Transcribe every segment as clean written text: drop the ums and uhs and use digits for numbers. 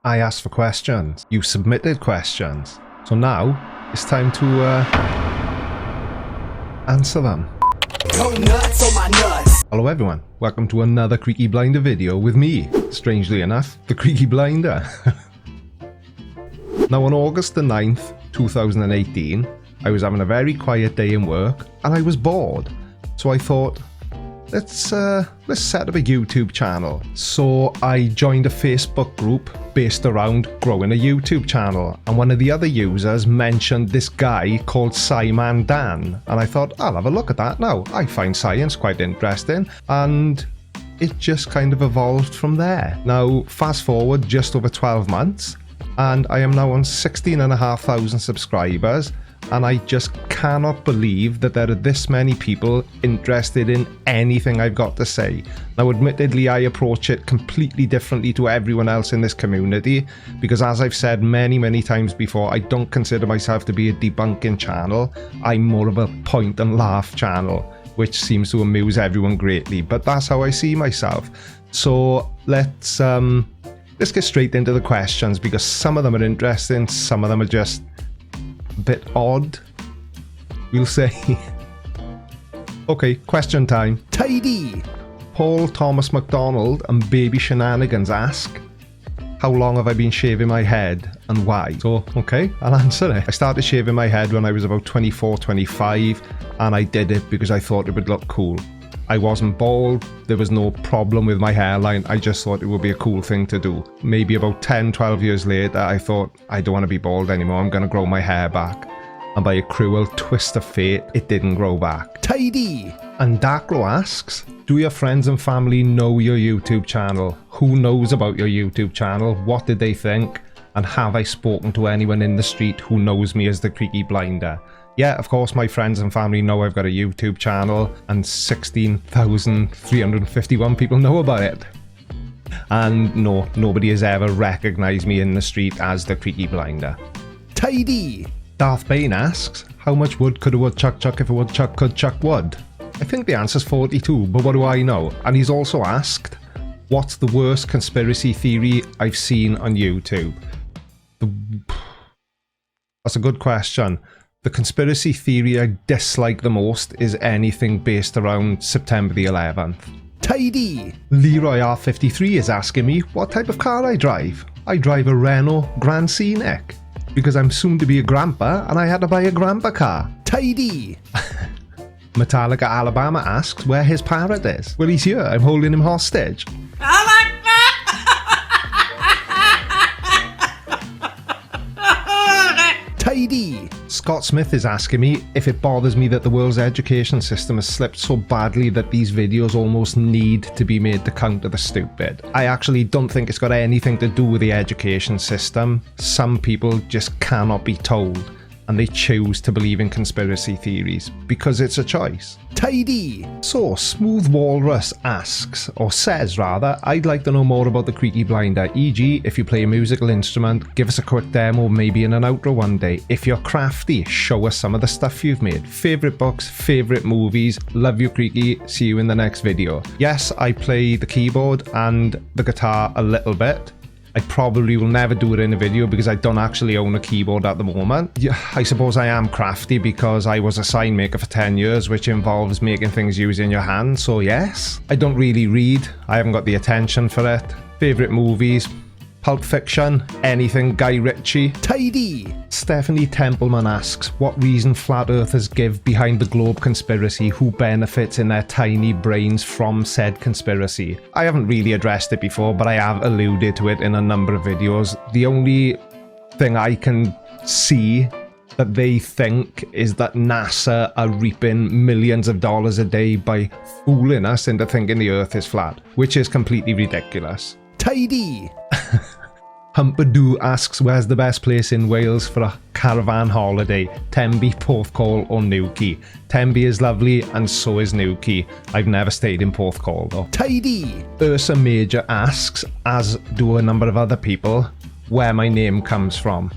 I asked for questions. You submitted questions. So now it's time to answer them. Go nuts on my nuts. Hello everyone, welcome to another Creaky Blinder video with me, strangely enough, the Creaky Blinder. Now on August the 9th, 2018, I was having a very quiet day in work and I was bored. So I thought, let's set up a YouTube channel. So I joined a Facebook group based around growing a YouTube channel, and one of the other users mentioned this guy called Simon Dan, and I thought, I'll have a look at that now. I find science quite interesting, and it just kind of evolved from there. Now fast forward just over 12 months and I am now on 16,500 subscribers, and I just cannot believe that there are this many people interested in anything I've got to say. Now admittedly, I approach it completely differently to everyone else in this community, because as I've said many times before, I don't consider myself to be a debunking channel. I'm more of a point and laugh channel, which seems to amuse everyone greatly, but that's how I see myself. So let's get straight into the questions, because some of them are interesting, some of them are just a bit odd, we'll say. Okay, question time. Tidy. Paul Thomas McDonald and Baby Shenanigans ask, how long have I been shaving my head and why? So, okay, I'll answer it. I started shaving my head when I was about 24, 25, and I did it because I thought it would look cool. I wasn't bald, there was no problem with my hairline, I just thought it would be a cool thing to do. Maybe about 10, 12 years later, I thought, I don't want to be bald anymore, I'm going to grow my hair back. And by a cruel twist of fate, it didn't grow back. Tidy. And Daklo asks, do your friends and family know your YouTube channel? Who knows about your YouTube channel? What did they think? And have I spoken to anyone in the street who knows me as the Creaky Blinder? Yeah, of course my friends and family know I've got a YouTube channel, and 16,351 people know about it. And no, nobody has ever recognised me in the street as the Creaky Blinder. Tidy. Darth Bane asks, how much wood could a woodchuck chuck if a woodchuck could chuck wood? I think the answer's 42, but what do I know? And he's also asked, what's the worst conspiracy theory I've seen on YouTube? That's a good question. The conspiracy theory I dislike the most is anything based around September the 11th. Tidy. Leroy R53 is asking me what type of car I drive. I drive a Renault Grand Scenic, because I'm soon to be a grandpa and I had to buy a grandpa car. Tidy. Metallica Alabama asks where his parrot is. Well, he's here, I'm holding him hostage. Tidy. Scott Smith is asking me if it bothers me that the world's education system has slipped so badly that these videos almost need to be made to counter the stupid. I actually don't think it's got anything to do with the education system. Some people just cannot be told, and they choose to believe in conspiracy theories because it's a choice. Tidy. So, Smooth Walrus asks, or says rather, I'd like to know more about the Creaky Blinder, e.g. if you play a musical instrument, give us a quick demo maybe in an outro one day. If you're crafty, show us some of the stuff you've made. Favourite books, favourite movies, love you Creaky, see you in the next video. Yes, I play the keyboard and the guitar a little bit. I probably will never do it in a video because I don't actually own a keyboard at the moment. Yeah, I suppose I am crafty because I was a sign maker for 10 years, which involves making things using your hands, so yes. I don't really read, I haven't got the attention for it. Favourite movies, Pulp Fiction, anything Guy Ritchie. Tidy. Stephanie Templeman asks, what reason flat earthers give behind the globe conspiracy, who benefits in their tiny brains from said conspiracy? I haven't really addressed it before, but I have alluded to it in a number of videos. The only thing I can see that they think is that NASA are reaping millions of dollars a day by fooling us into thinking the earth is flat, which is completely ridiculous. Tidy. Humpadoo asks where's the best place in Wales for a caravan holiday, Tenby, Porthcawl or Newquay. Tenby is lovely and so is Newquay. I've never stayed in Porthcawl though. Tidy. Ursa Major asks, as do a number of other people, where my name comes from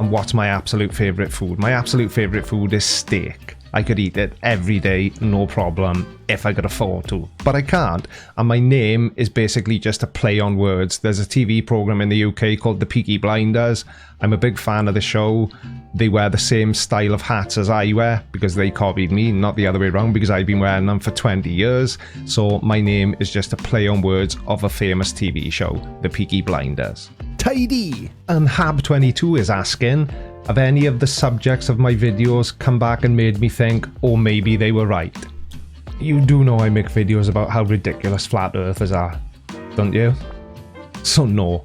and what's my absolute favourite food. My absolute favourite food is steak. I could eat it every day, no problem, if I could afford to. But I can't, and my name is basically just a play on words. There's a TV program in the UK called The Peaky Blinders. I'm a big fan of the show. They wear the same style of hats as I wear because they copied me, not the other way around, because I've been wearing them for 20 years. So my name is just a play on words of a famous TV show, The Peaky Blinders. Tidy. And Hab22 is asking, have any of the subjects of my videos come back and made me think, or maybe they were right? You do know I make videos about how ridiculous flat earthers are, don't you? So no,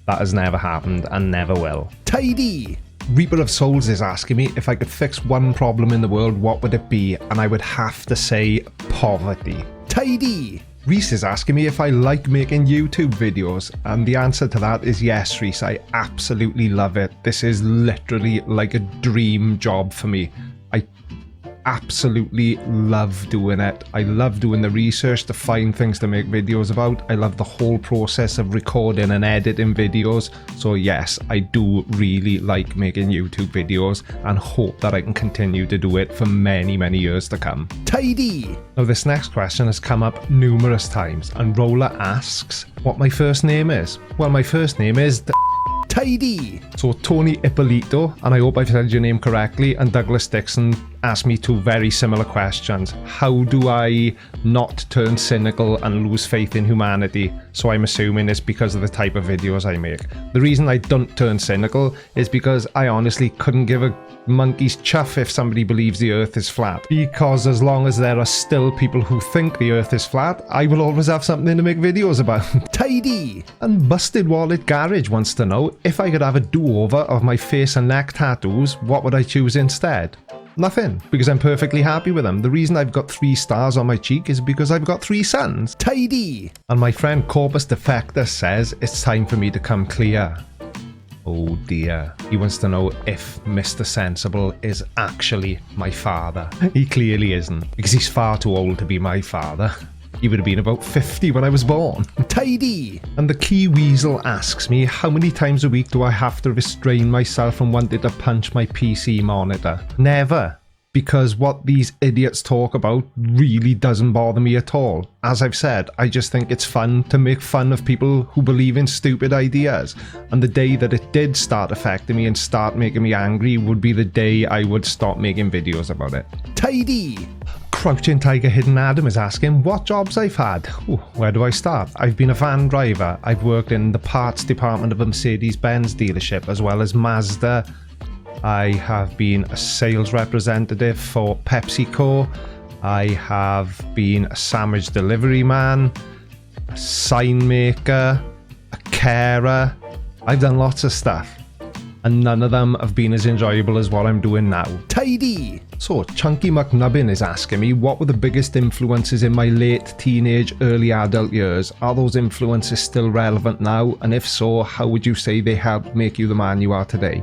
that has never happened and never will. Tidy. Reaper of Souls is asking me if I could fix one problem in the world, what would it be? And I would have to say poverty. Tidy. Reese is asking me if I like making YouTube videos, and the answer to that is yes, Reese. I absolutely love it. This is literally like a dream job for me. I absolutely love doing it. I love doing the research to find things to make videos about. I love the whole process of recording and editing videos. So yes, I do really like making YouTube videos and hope that I can continue to do it for many, many years to come. Tidy. Now this next question has come up numerous times, and Roller asks what my first name is. Well, my first name is Tidy. So Tony Ippolito, and I hope I've said your name correctly, and Douglas Dixon asked me two very similar questions. How do I not turn cynical and lose faith in humanity? So I'm assuming it's because of the type of videos I make. The reason I don't turn cynical is because I honestly couldn't give a monkey's chuff if somebody believes the earth is flat. Because as long as there are still people who think the earth is flat, I will always have something to make videos about. Tidy. And Busted Wallet Garage wants to know, if I could have a do-over of my face and neck tattoos, what would I choose instead? Nothing, because I'm perfectly happy with them. The reason I've got 3 stars on my cheek is because I've got 3 sons. Tidy. And my friend Corpus Defector says it's time for me to come clear. Oh dear. He wants to know if Mr. Sensible is actually my father. He clearly isn't, because he's far too old to be my father. He would have been about 50 when I was born. Tidy. And the Key Weasel asks me, how many times a week do I have to restrain myself from wanting to punch my PC monitor? Never. Because what these idiots talk about really doesn't bother me at all. As I've said, I just think it's fun to make fun of people who believe in stupid ideas. And the day that it did start affecting me and start making me angry would be the day I would stop making videos about it. Tidy. Crouching Tiger Hidden Adam is asking what jobs I've had. Ooh, where do I start? I've been a van driver. I've worked in the parts department of a Mercedes-Benz dealership as well as Mazda. I have been a sales representative for PepsiCo. I have been a sandwich delivery man, a sign maker, a carer. I've done lots of stuff, and none of them have been as enjoyable as what I'm doing now. Tidy. So Chunky McNubbin is asking me, what were the biggest influences in my late teenage, early adult years? Are those influences still relevant now? And if so, how would you say they helped make you the man you are today?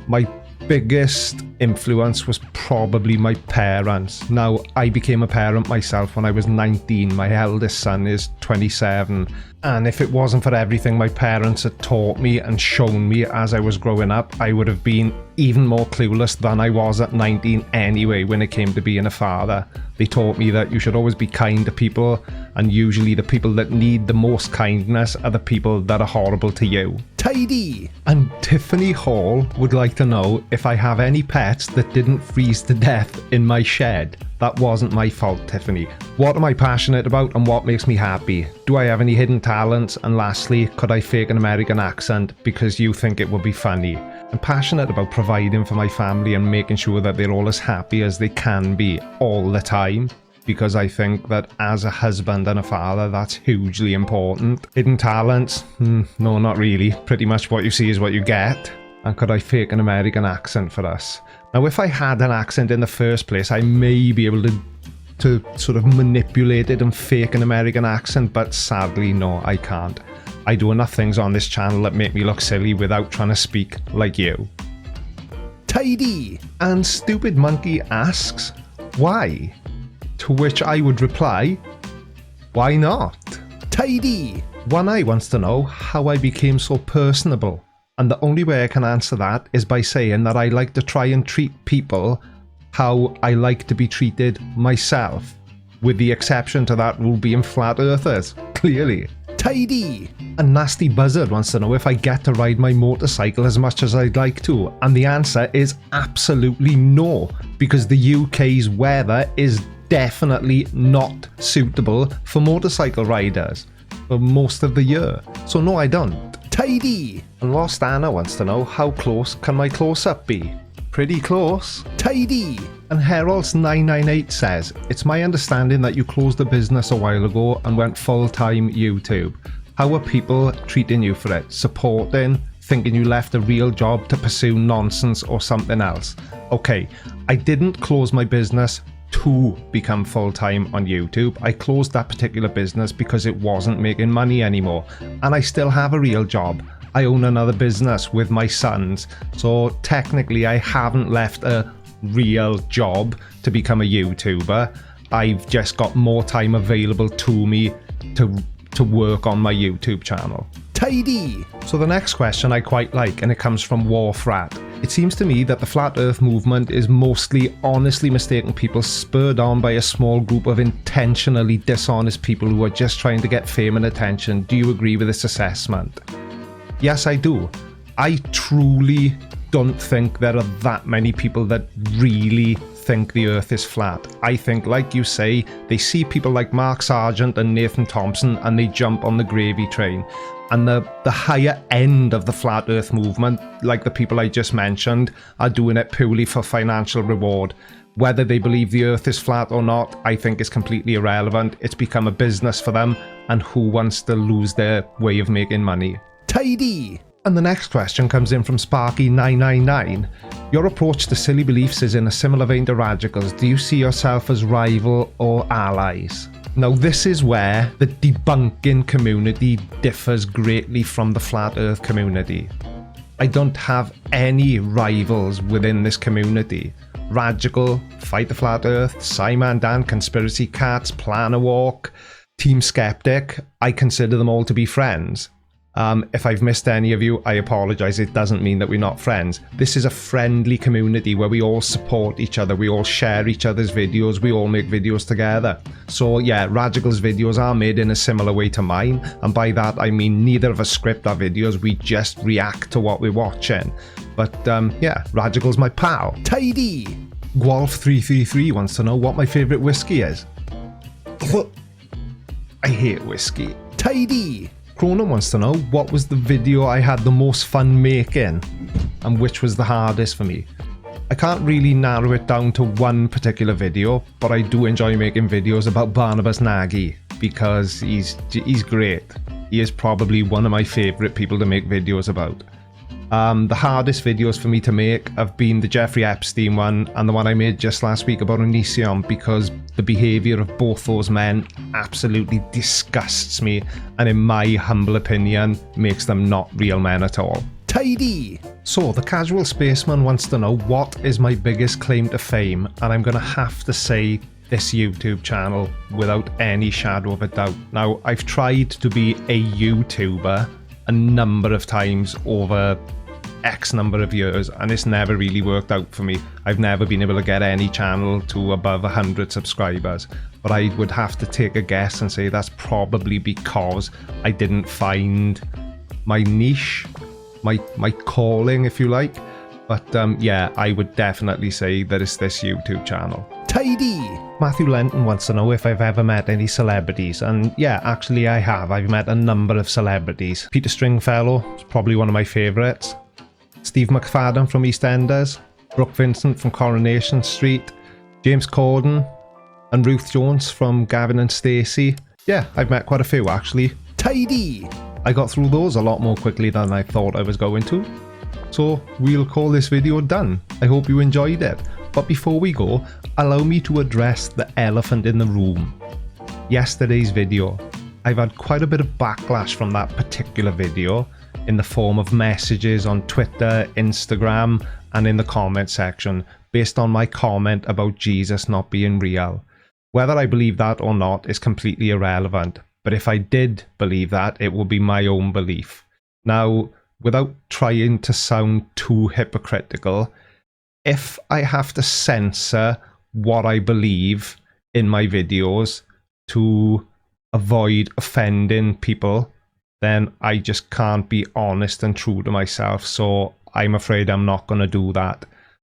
My biggest influence was probably my parents. Now, I became a parent myself when I was 19. My eldest son is 27. And if it wasn't for everything my parents had taught me and shown me as I was growing up, I would have been even more clueless than I was at 19 anyway when it came to being a father. They taught me that you should always be kind to people, and usually the people that need the most kindness are the people that are horrible to you. Tidy. And Tiffany Hall would like to know if I have any pets that didn't freeze to death in my shed. That wasn't my fault, Tiffany. What am I passionate about and what makes me happy? Do I have any hidden talents? And lastly, could I fake an American accent because you think it would be funny? I'm passionate about providing for my family and making sure that they're all as happy as they can be all the time, because I think that as a husband and a father, that's hugely important. Hidden talents? No, not really. Pretty much what you see is what you get. And could I fake an American accent for us? Now, if I had an accent in the first place, I may be able to sort of manipulate it and fake an American accent, but sadly, no, I can't. I do enough things on this channel that make me look silly without trying to speak like you. Tidy. And Stupid Monkey asks, why? To which I would reply, why not? Tidy. One Eye wants to know how I became so personable. And the only way I can answer that is by saying that I like to try and treat people how I like to be treated myself, with the exception to that rule being flat earthers, clearly. Tidy. A nasty buzzard wants to know if I get to ride my motorcycle as much as I'd like to, and the answer is absolutely no, because the UK's weather is definitely not suitable for motorcycle riders for most of the year. So no, I don't. Tidy. And Lost Anna wants to know, how close can my close-up be? Pretty close. Tidy. And Heralds998 says, it's my understanding that you closed the business a while ago and went full-time YouTube. How are people treating you for it? Supporting? Thinking you left a real job to pursue nonsense or something else? Okay, I didn't close my business to become full-time on YouTube. I closed that particular business because it wasn't making money anymore, and I still have a real job. I own another business with my sons, so technically I haven't left a real job to become a YouTuber. I've just got more time available to me to work on my YouTube channel. Tidy. So the next question I quite like, and it comes from Warfrat. It seems to me that the Flat Earth movement is mostly honestly mistaken people spurred on by a small group of intentionally dishonest people who are just trying to get fame and attention. Do you agree with this assessment? Yes, I do. I truly don't think there are that many people that really think the earth is flat. I think, like you say, they see people like Mark Sargent and Nathan Thompson and they jump on the gravy train. And the higher end of the flat earth movement, like the people I just mentioned, are doing it purely for financial reward. Whether they believe the earth is flat or not, I think is completely irrelevant. It's become a business for them, and who wants to lose their way of making money? Tidy. And the next question comes in from Sparky999. Your approach to silly beliefs is in a similar vein to Radical's. Do you see yourself as rival or allies? Now, this is where the debunking community differs greatly from the flat earth community. I don't have any rivals within this community. Radical, Fight the Flat Earth, Simon Dan, Conspiracy Cats, Plan a Walk, Team Skeptic, I consider them all to be friends. If I've missed any of you, I apologise. It doesn't mean that we're not friends. This is a friendly community where we all support each other, we all share each other's videos, we all make videos together. So yeah, Radical's videos are made in a similar way to mine, and by that I mean neither of us script our videos, we just react to what we're watching. But yeah, Radical's my pal. Tidy. Gwolf333 wants to know what my favourite whiskey is. I hate whiskey. Tidy. Cronin wants to know what was the video I had the most fun making and which was the hardest for me. I can't really narrow it down to one particular video, but I do enjoy making videos about Barnabas Nagy because he's great. He is probably one of my favourite people to make videos about. The hardest videos for me to make have been the Jeffrey Epstein one and the one I made just last week about Onision, because the behaviour of both those men absolutely disgusts me and, in my humble opinion, makes them not real men at all. Tidy. So the Casual Spaceman wants to know what is my biggest claim to fame, and I'm going to have to say this YouTube channel without any shadow of a doubt. Now, I've tried to be a YouTuber a number of times over X number of years, and it's never really worked out for me. I've never been able to get any channel to above 100 subscribers, but I would have to take a guess and say that's probably because I didn't find my niche, my calling, if you like. But yeah, I would definitely say that it's this YouTube channel. Tidy. Matthew Lenton wants to know if I've ever met any celebrities, and yeah, actually I have. I've met a number of celebrities. Peter Stringfellow is probably one of my favourites. Steve McFadden from EastEnders, Brooke Vincent from Coronation Street, James Corden, and Ruth Jones from Gavin and Stacey. Yeah, I've met quite a few actually. Tidy. I got through those a lot more quickly than I thought I was going to. So we'll call this video done. I hope you enjoyed it. But before we go, allow me to address the elephant in the room. Yesterday's video. I've had quite a bit of backlash from that particular video in the form of messages on Twitter, Instagram, and in the comment section based on my comment about Jesus not being real. Whether I believe that or not is completely irrelevant, but if I did believe that, it will be my own belief. Now, without trying to sound too hypocritical, if I have to censor what I believe in my videos to avoid offending people, then I just can't be honest and true to myself. So I'm afraid I'm not going to do that.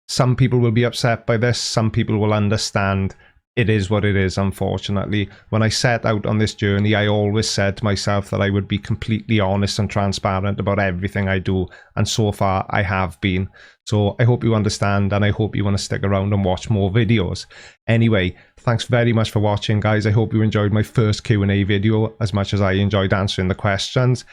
Some people will be upset by this. Some people will understand. It is what it is, unfortunately. When I set out on this journey, I always said to myself that I would be completely honest and transparent about everything I do. And so far, I have been. So I hope you understand, and I hope you want to stick around and watch more videos. Anyway, thanks very much for watching, guys. I hope you enjoyed my first Q&A video as much as I enjoyed answering the questions.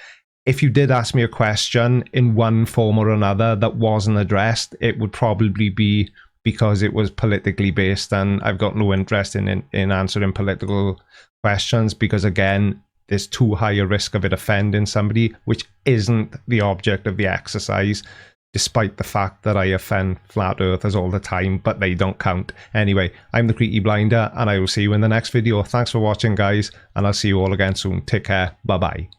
If you did ask me a question in one form or another that wasn't addressed, it would probably be because it was politically based, and I've got no interest in answering political questions, because again, there's too high a risk of it offending somebody, which isn't the object of the exercise, despite the fact that I offend flat earthers all the time, but they don't count. Anyway, I'm the Creaky Blinder, and I will see you in the next video. Thanks for watching, guys, and I'll see you all again soon. Take care. Bye-bye.